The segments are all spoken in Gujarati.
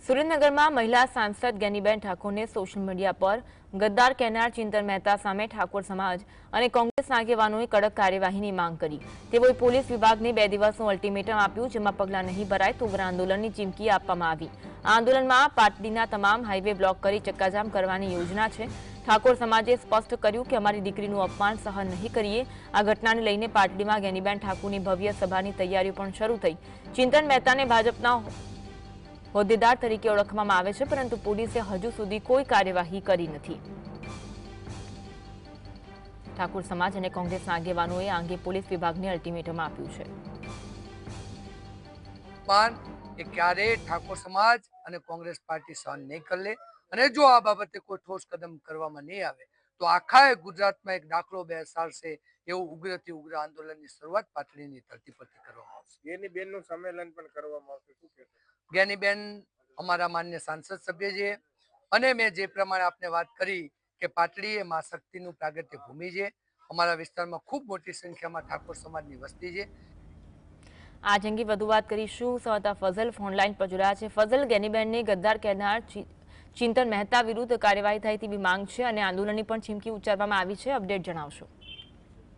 સુરેન્દ્રનગરમાં મહિલા સાંસદ જ્ઞાનીબેન ઠાકોરને સોશિયલ મીડિયા પર ગદ્દાર કહેનાર ચિંતન મહેતા સામે ઠાકોર સમાજ અને કોંગ્રેસના આગેવાનોએ કડક કાર્યવાહીની માંગ કરી। તેઓએ પોલીસ વિભાગને 2 દિવસનું અલ્ટિમેટમ આપ્યું, જેમાં પગલાં નહીં ભરાય તો ઉગ્ર આંદોલનની ચીમકી આપવામાં આવી। આ આંદોલનમાં પાટડીના તમામ હાઈવે બ્લોક કરી ચક્કાજામ કરવાની યોજના છે। ઠાકોર સમાજે સ્પષ્ટ કર્યું કે અમારી દીકરીનું અપમાન સહન નહીં કરીએ। આ ઘટનાને લઈને પાટડીમાં જ્ઞાનીબેન ઠાકોરની ભવ્ય સભાની તૈયારીઓ પણ શરૂ થઈ। ચિંતન મહેતાને ભાજપના હોદ્દેદાર તરીકે ઓળખવામાં આવે છે, પરંતુ પોલીસે હજુ સુધી કોઈ કાર્યવાહી કરી નથી। ઠાકોર સમાજ અને કોંગ્રેસના આગેવાનોએ આ અંગે પોલીસ વિભાગને અલ્ટિમેટમ આપ્યું છે। એ ક્યારેય ઠાકોર સમાજ અને કોંગ્રેસ પાર્ટી સહન નહીં કરે અને જો આ બાબતે કોઈ ઠોસ કદમ કરવામાં નહીં આવે તો આખા ગુજરાતમાં એક દાખલો બેસાડશે। એવું ઉગ્રથી ઉગ્ર આંદોલનની શરૂઆત પાટડીની ધરતી પરથી કરવામાં આવશે। જ્ઞાનીબેનનું સંમેલન પણ કરવામાં આવશે, શું કહેશો? જ્ઞાનીબેન અમારા માન્ય સાંસદ સભ્ય છે અને મેં જે પ્રમાણે આપને વાત કરી કે પાટડી એ મા શક્તિનું પ્રાગટ્ય ભૂમિ છે। અમારા વિસ્તારમાં ખૂબ મોટી સંખ્યામાં ઠાકોર સમાજની વસ્તી છે। આજ અંગે વધુ વાત કરીશું। સંવાદદાતા ફઝલ ફોનલાઈન પર જોડાયા છે। ફઝલ, જ્ઞાનીબેનને ગદ્દાર કહેનાર ચિંતન મહેતા વિરુદ્ધ કાર્યવાહી થાય તેવી માંગ છે અને આંદોલનની પણ ચીમકી ઉચ્ચારવામાં આવી છે। અપડેટ જણાવશો।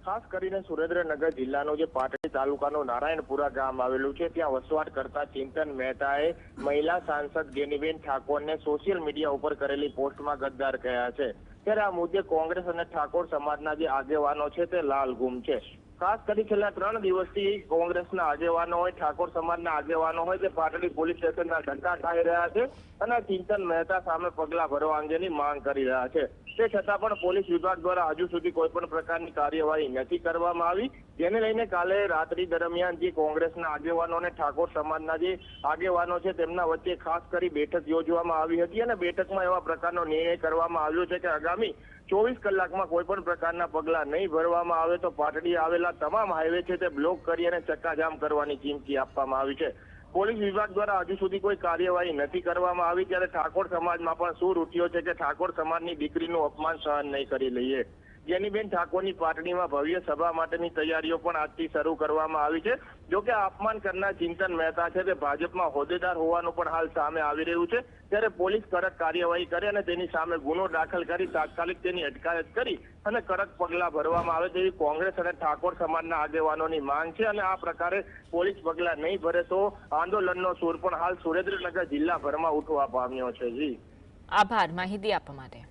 ખાસ કરીને સુરેન્દ્રનગર જિલ્લાનું જે પાટડી તાલુકાનું નારાયણપુરા ગામ આવેલું છે, ત્યાં વસવાટ કરતા ચિંતન મહેતાએ મહિલા સાંસદ જ્ઞાનીબેન ઠાકોરને સોશિયલ મીડિયા ઉપર કરેલી પોસ્ટમાં ગદ્દાર કહ્યા છે। ત્યારે આ મુદ્દે કોંગ્રેસ અને ઠાકોર સમાજના જે આગેવાનો છે તે લાલ ગુમ છે। ખાસ કરી છેલ્લા 3 દિવસથી કોંગ્રેસના આગેવાનો હોય, ઠાકોર સમાજના આગેવાનો હોય તે પાટડી પોલીસ સ્ટેશનના ધક્કા ખાઈ રહ્યા છે અને ચિંતન મહેતા સામે પગલાં ભરવા અંગેની માંગ કરી રહ્યા છે। તે છતાં પણ પોલીસ વિભાગ દ્વારા હજુ સુધી કોઈ પણ પ્રકારની કાર્યવાહી નથી કરવામાં આવી, જેને લઈને કાલે રાત્રિ દરમિયાન જે કોંગ્રેસના આગેવાનો અને ઠાકોર સમાજના જે આગેવાનો છે તેમના વચ્ચે ખાસ કરી બેઠક યોજવામાં આવી હતી અને બેઠકમાં એવા પ્રકારનો નિર્ણય કરવામાં આવ્યો છે કે આગામી 24 કલાકમાં કોઈ પણ પ્રકારના પગલાં નહીં ભરવામાં આવે તો પાટડી આવેલા તમામ હાઈવે છે તે બ્લોક કરી અને ચક્કાજામ કરવાની ચીમકી આપવામાં આવી છે। પોલીસ વિભાગ દ્વારા હજુ સુધી કોઈ કાર્યવાહી નથી કરવામાં આવી, ત્યારે ઠાકોર સમાજમાં પણ સૂર ઉઠ્યો છે કે ઠાકોર સમાજની દીકરીનું અપમાન સહન નહીં કરી લઈએ। જ્ઞાનીબેન ઠાકોરની પાટડીમાં ભવ્ય સભા માટેની તૈયારીઓ પણ આજથી શરૂ કરવામાં આવી છે। જોકે અપમાન કરનાર ચિંતન મહેતા છે તે ભાજપમાં હોદ્દેદાર હોવાનું પણ હાલ સામે આવી રહ્યું છે, ત્યારે પોલીસ કડક કાર્યવાહી કરે અને તેની સામે ગુનો દાખલ કરી તાત્કાલિક તેની અટકાયત કરી અને કડક પગલાં ભરવામાં આવે તેવી કોંગ્રેસ અને ઠાકોર સમાજના આગેવાનોની માંગ છે। અને આ પ્રકારે પોલીસ પગલાં નહીં ભરે તો આંદોલનનો સૂર પણ હાલ સુરેન્દ્રનગર જિલ્લાભરમાં ઉઠવા પામ્યો છે। જી, આભાર માહિતી આપવા માટે।